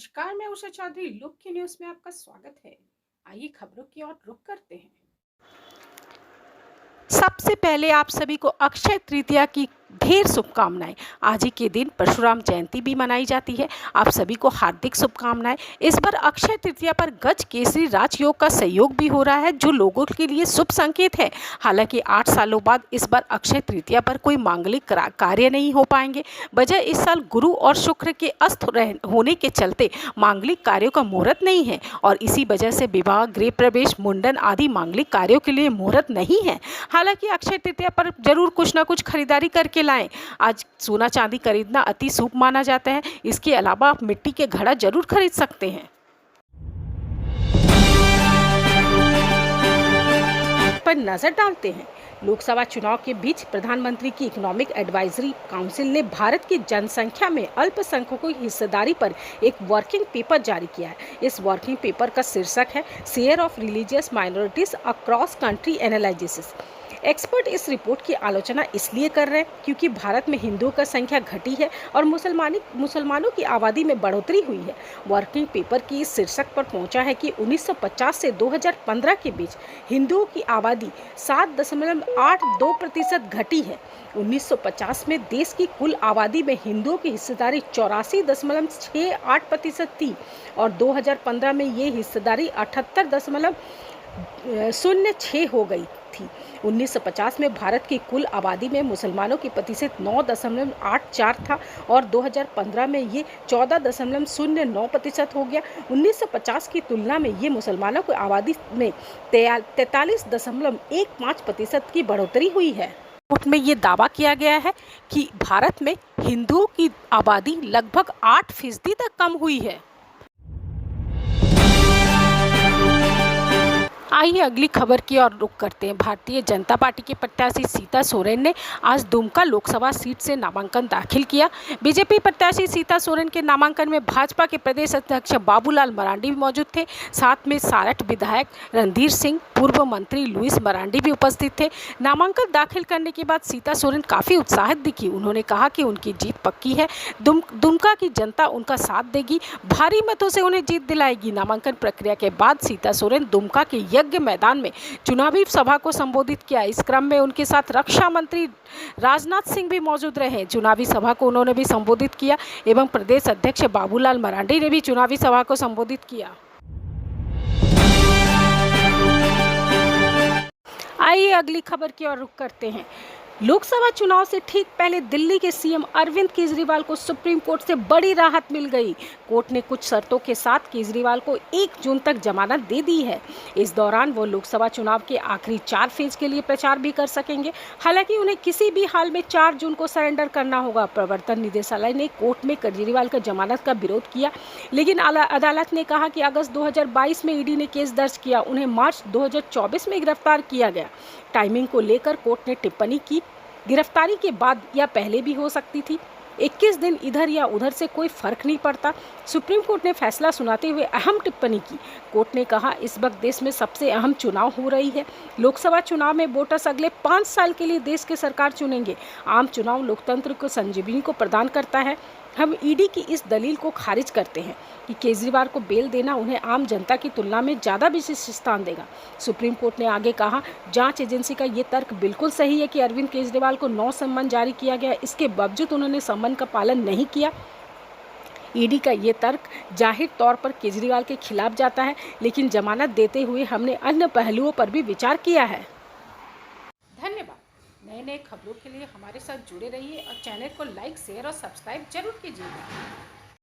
नमस्कार, मैं उषा चौधरी। लुक की न्यूज़ में आपका स्वागत है। आइए खबरों की ओर रुख करते हैं। सबसे पहले आप सभी को अक्षय तृतीया की ढेर शुभकामनाएं। आज ही के दिन परशुराम जयंती भी मनाई जाती है। आप सभी को हार्दिक शुभकामनाएं। इस बार अक्षय तृतीया पर गज केसरी राजयोग का सहयोग भी हो रहा है, जो लोगों के लिए शुभ संकेत है। हालांकि 8 सालों बाद इस बार अक्षय तृतीया पर कोई मांगलिक कार्य नहीं हो पाएंगे। वजह इस साल गुरु और शुक्र के अस्त होने के चलते मांगलिक कार्यों का मुहूर्त नहीं है और इसी वजह से विवाह, गृह प्रवेश, मुंडन आदि मांगलिक कार्यों के लिए मुहूर्त नहीं है। हालांकि अक्षय तृतीया पर जरूर कुछ ना कुछ खरीदारी करके लाएं। आज सोना चांदी खरीदना अति शुभ माना जाता है। इसके अलावा आप मिट्टी के घड़ा जरूर खरीद सकते हैं। पर नजर डालते हैं। लोकसभा चुनाव के बीच प्रधानमंत्री की इकोनॉमिक एडवाइजरी काउंसिल ने भारत की जनसंख्या में अल्पसंख्यकों की हिस्सेदारी पर एक वर्किंग पेपर जारी किया है। इस वर्किंग पेपर का शीर्षक है share of religious minorities across country analysis. Expert इस रिपोर्ट की आलोचना इसलिए कर रहे हैं क्योंकि भारत में हिंदुओं का संख्या घटी है और मुसलमानों की आबादी में बढ़ोतरी हुई है। वर्किंग पेपर की इस शीर्षक पर पहुंचा है कि 1950 से 2015 के बीच हिंदुओं की आबादी 7.82% घटी है। 1950 में देश की कुल आबादी में हिंदुओं की हिस्सेदारी 84.68% थी और 2015 में ये हिस्सेदारी 78.06 हो गई थी। 1950 में भारत की कुल आबादी में मुसलमानों की प्रतिशत 9.84 था और 2015 में ये 14.09% हो गया। 1950 की तुलना में ये मुसलमानों की आबादी में 43.15% की बढ़ोतरी हुई है। रिपोर्ट में ये दावा किया गया है कि भारत में हिंदुओं की आबादी लगभग 8% तक कम हुई है। आइए अगली खबर की ओर रुख करते हैं। भारतीय जनता पार्टी के प्रत्याशी सीता सोरेन ने आज दुमका लोकसभा सीट से नामांकन दाखिल किया। बीजेपी प्रत्याशी सीता सोरेन के नामांकन में भाजपा के प्रदेश अध्यक्ष बाबूलाल मरांडी भी मौजूद थे। साथ में सारठ विधायक रणधीर सिंह, पूर्व मंत्री लुइस मरांडी भी उपस्थित थे। नामांकन दाखिल करने के बाद सीता सोरेन काफ़ी उत्साहित दिखी। उन्होंने कहा कि उनकी जीत पक्की है। दुमका की जनता उनका साथ देगी, भारी मतों से उन्हें जीत दिलाएगी। नामांकन प्रक्रिया के बाद सीता सोरेन दुमका के यज्ञ मैदान में चुनावी सभा को संबोधित किया। इस क्रम में उनके साथ रक्षा मंत्री राजनाथ सिंह भी मौजूद रहे। चुनावी सभा को उन्होंने भी संबोधित किया एवं प्रदेश अध्यक्ष बाबूलाल मरांडी ने भी चुनावी सभा को संबोधित किया। आइए अगली खबर की ओर रुख करते हैं। लोकसभा चुनाव से ठीक पहले दिल्ली के सीएम अरविंद केजरीवाल को सुप्रीम कोर्ट से बड़ी राहत मिल गई। कोर्ट ने कुछ शर्तों के साथ केजरीवाल को 1 जून तक जमानत दे दी है। इस दौरान वो लोकसभा चुनाव के आखिरी 4 फेज के लिए प्रचार भी कर सकेंगे। हालांकि उन्हें किसी भी हाल में 4 जून को सरेंडर करना होगा। प्रवर्तन निदेशालय ने कोर्ट में केजरीवाल का जमानत का विरोध किया, लेकिन अदालत ने कहा कि अगस्त 2022 में ईडी ने केस दर्ज किया। उन्हें मार्च 2024 में गिरफ्तार किया गया। टाइमिंग को लेकर कोर्ट ने टिप्पणी की, गिरफ्तारी के बाद या पहले भी हो सकती थी। 21 दिन इधर या उधर से कोई फर्क नहीं पड़ता। सुप्रीम कोर्ट ने फैसला सुनाते हुए अहम टिप्पणी की। कोर्ट ने कहा, इस वक्त देश में सबसे अहम चुनाव हो रही है। लोकसभा चुनाव में वोटर्स अगले 5 साल के लिए देश की सरकार चुनेंगे। आम चुनाव लोकतंत्र को संजीवनी को प्रदान करता है। हम ईडी की इस दलील को खारिज करते हैं कि केजरीवाल को बेल देना उन्हें आम जनता की तुलना में ज़्यादा विशेष स्थान देगा। सुप्रीम कोर्ट ने आगे कहा, जांच एजेंसी का ये तर्क बिल्कुल सही है कि अरविंद केजरीवाल को 9 सम्मन जारी किया गया, इसके बावजूद उन्होंने सम्मन का पालन नहीं किया। ईडी का ये तर्क जाहिर तौर पर केजरीवाल के खिलाफ जाता है, लेकिन जमानत देते हुए हमने अन्य पहलुओं पर भी विचार किया है। धन्यवाद। नए खबरों के लिए हमारे साथ जुड़े रहिए और चैनल को लाइक, शेयर और सब्सक्राइब जरूर कीजिएगा।